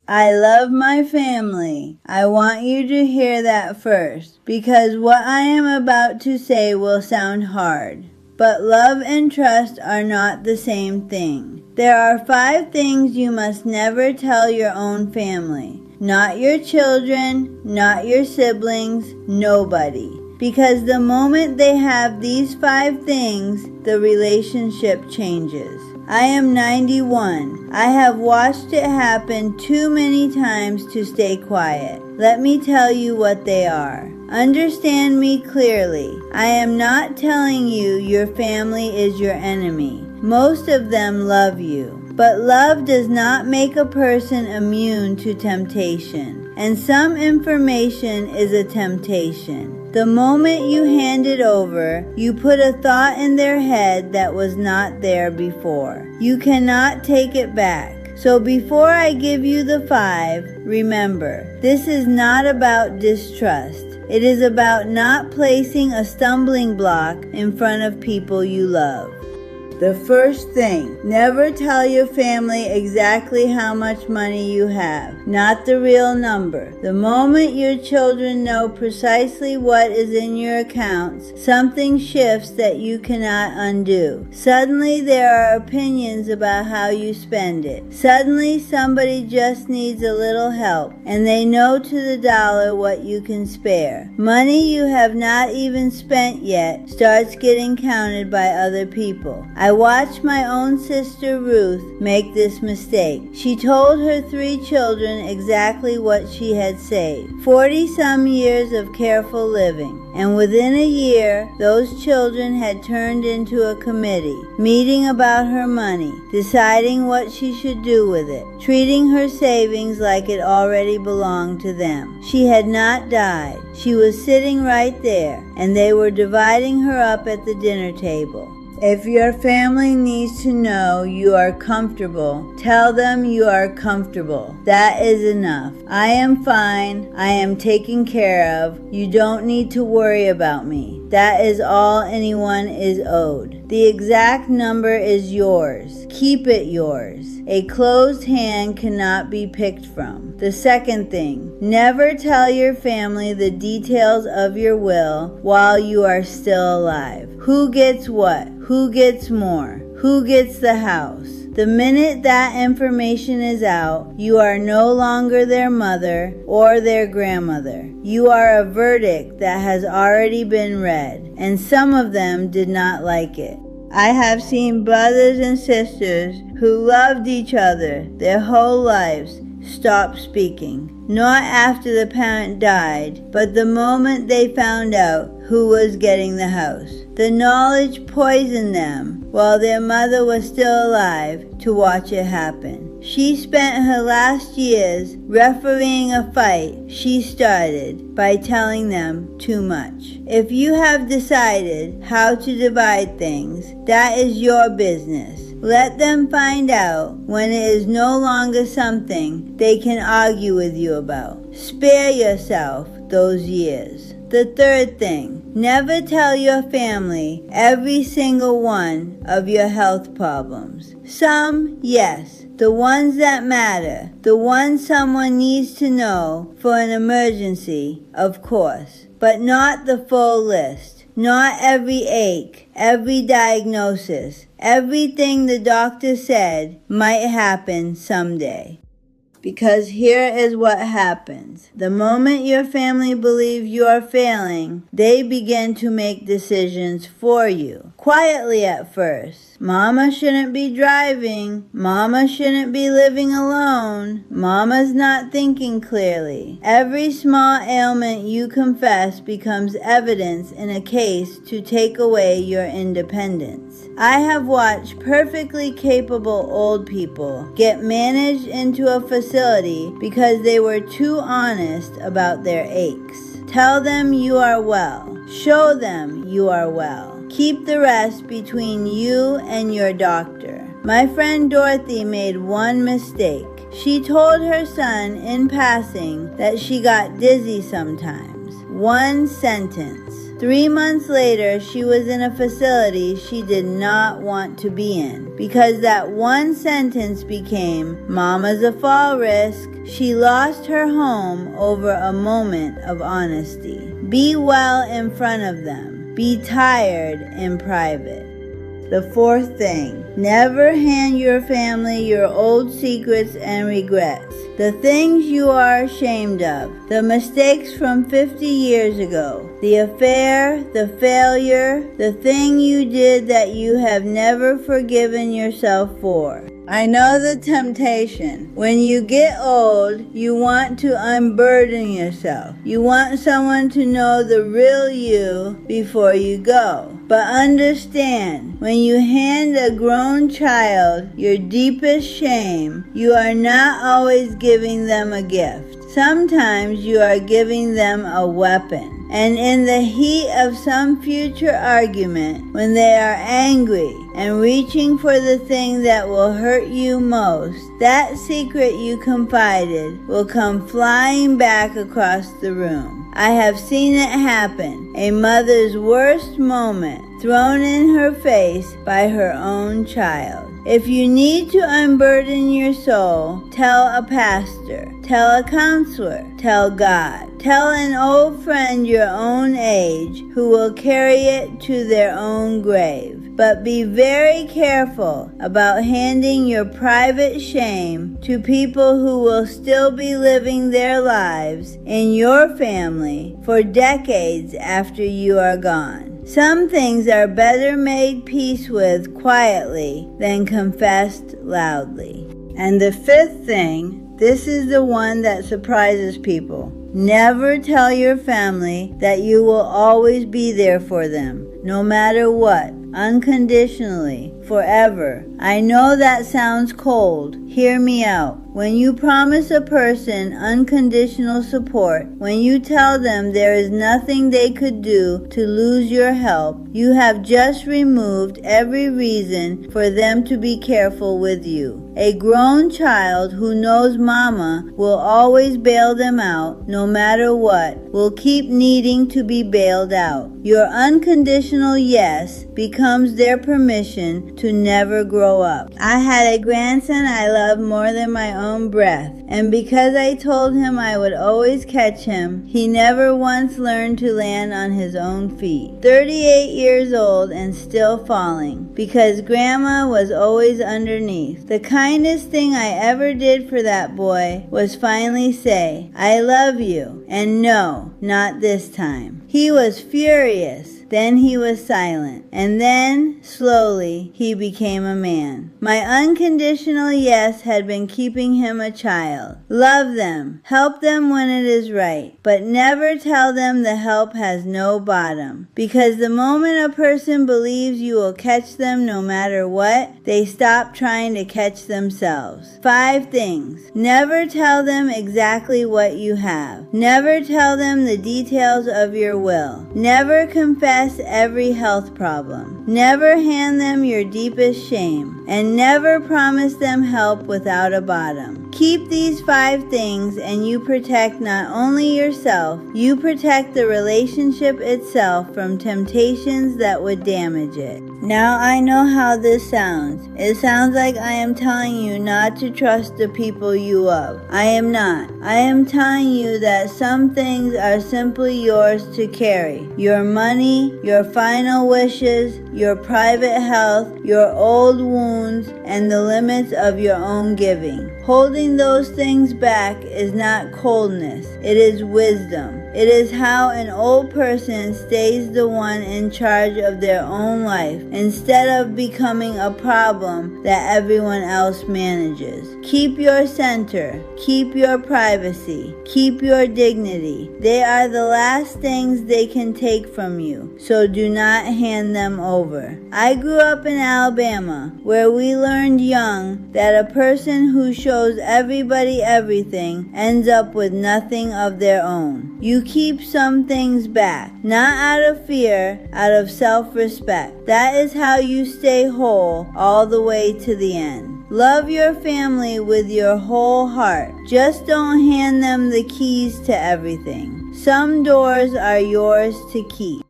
I love my family. I want you to hear that first, because what I am about to say will sound hard. But love and trust are not the same thing. There are 5 things you must never tell your own family. Not your children, not your siblings, nobody. Because the moment they have these 5 things, the relationship changes. I am 91. I have watched it happen too many times to stay quiet. Let me tell you what they are. Understand me clearly. I am not telling you your family is your enemy. Most of them love you. But love does not make a person immune to temptation. And some information is a temptation. The moment you hand it over, you put a thought in their head that was not there before. You cannot take it back. So before I give you the 5, remember, this is not about distrust. It is about not placing a stumbling block in front of people you love. The first thing, never tell your family exactly how much money you have, not the real number. The moment your children know precisely what is in your accounts, something shifts that you cannot undo. Suddenly there are opinions about how you spend it. Suddenly somebody just needs a little help, and they know to the dollar what you can spare. Money you have not even spent yet starts getting counted by other people. I watched my own sister Ruth make this mistake. She told her 3 children exactly what she had saved. 40-some years of careful living. And within a year, those children had turned into a committee, meeting about her money, deciding what she should do with it, treating her savings like it already belonged to them. She had not died. She was sitting right there, and they were dividing her up at the dinner table. If your family needs to know you are comfortable, tell them you are comfortable. That is enough. I am fine. I am taken care of. You don't need to worry about me. That is all anyone is owed. The exact number is yours. Keep it yours. A closed hand cannot be picked from. The second thing, never tell your family the details of your will while you are still alive. Who gets what? Who gets more? Who gets the house? The minute that information is out, you are no longer their mother or their grandmother. You are a verdict that has already been read, and some of them did not like it. I have seen brothers and sisters who loved each other their whole lives stop speaking. Not after the parent died, but the moment they found out who was getting the house. The knowledge poisoned them while their mother was still alive to watch it happen. She spent her last years refereeing a fight she started by telling them too much. If you have decided how to divide things, that is your business. Let them find out when it is no longer something they can argue with you about. Spare yourself those years. The third thing, never tell your family every single one of your health problems. Some, yes, the ones that matter, the ones someone needs to know for an emergency, of course, but not the full list. Not every ache, every diagnosis, everything the doctor said might happen someday. Because here is what happens. The moment your family believes you are failing, they begin to make decisions for you. Quietly at first. Mama shouldn't be driving. Mama shouldn't be living alone. Mama's not thinking clearly. Every small ailment you confess becomes evidence in a case to take away your independence. I have watched perfectly capable old people get managed into a facility because they were too honest about their aches. Tell them you are well. Show them you are well. Keep the rest between you and your doctor. My friend Dorothy made one mistake. She told her son in passing that she got dizzy sometimes. One sentence. 3 months later, she was in a facility she did not want to be in. Because that one sentence became, "Mama's a fall risk," she lost her home over a moment of honesty. Be well in front of them. Be tired in private. The fourth thing, never hand your family your old secrets and regrets. The things you are ashamed of, the mistakes from 50 years ago, the affair, the failure, the thing you did that you have never forgiven yourself for. I know the temptation. When you get old, you want to unburden yourself. You want someone to know the real you before you go. But understand, when you hand a grown child your deepest shame, you are not always giving them a gift. Sometimes you are giving them a weapon. And in the heat of some future argument, when they are angry and reaching for the thing that will hurt you most, that secret you confided will come flying back across the room. I have seen it happen, a mother's worst moment thrown in her face by her own child. If you need to unburden your soul, tell a pastor, tell a counselor, tell God. Tell an old friend your own age who will carry it to their own grave. But be very careful about handing your private shame to people who will still be living their lives in your family for decades after you are gone. Some things are better made peace with quietly than confessed loudly. And the fifth thing, this is the one that surprises people. Never tell your family that you will always be there for them, no matter what, unconditionally, forever. I know that sounds cold. Hear me out. When you promise a person unconditional support, when you tell them there is nothing they could do to lose your help, you have just removed every reason for them to be careful with you. A grown child who knows mama will always bail them out, no matter what, will keep needing to be bailed out. Your unconditional yes becomes their permission to never grow up. I had a grandson I loved more than my own breath, and because I told him I would always catch him, he never once learned to land on his own feet. 38 years old and still falling, because grandma was always underneath. The kindest thing I ever did for that boy was finally say, "I love you," and no, not this time. He was furious. Then he was silent, and then, slowly, he became a man. My unconditional yes had been keeping him a child. Love them, help them when it is right, but never tell them the help has no bottom. Because the moment a person believes you will catch them no matter what, they stop trying to catch themselves. 5 things. Never tell them exactly what you have. Never tell them the details of your will. Never confess every health problem. Never hand them your deepest shame. And never promise them help without a bottom. Keep these 5 things and you protect not only yourself, you protect the relationship itself from temptations that would damage it. Now I know how this sounds. It sounds like I am telling you not to trust the people you love. I am not. I am telling you that some things are simply yours to carry. Your money, your final wishes, your private health, your old wounds, and the limits of your own giving. Holding those things back is not coldness, it is wisdom. It is how an old person stays the one in charge of their own life instead of becoming a problem that everyone else manages. Keep your center, keep your privacy, keep your dignity. They are the last things they can take from you, so do not hand them over. I grew up in Alabama, where we learned young that a person who shows everybody everything ends up with nothing of their own. You keep some things back, not out of fear, out of self-respect. That is how you stay whole all the way to the end. Love your family with your whole heart. Just don't hand them the keys to everything. Some doors are yours to keep.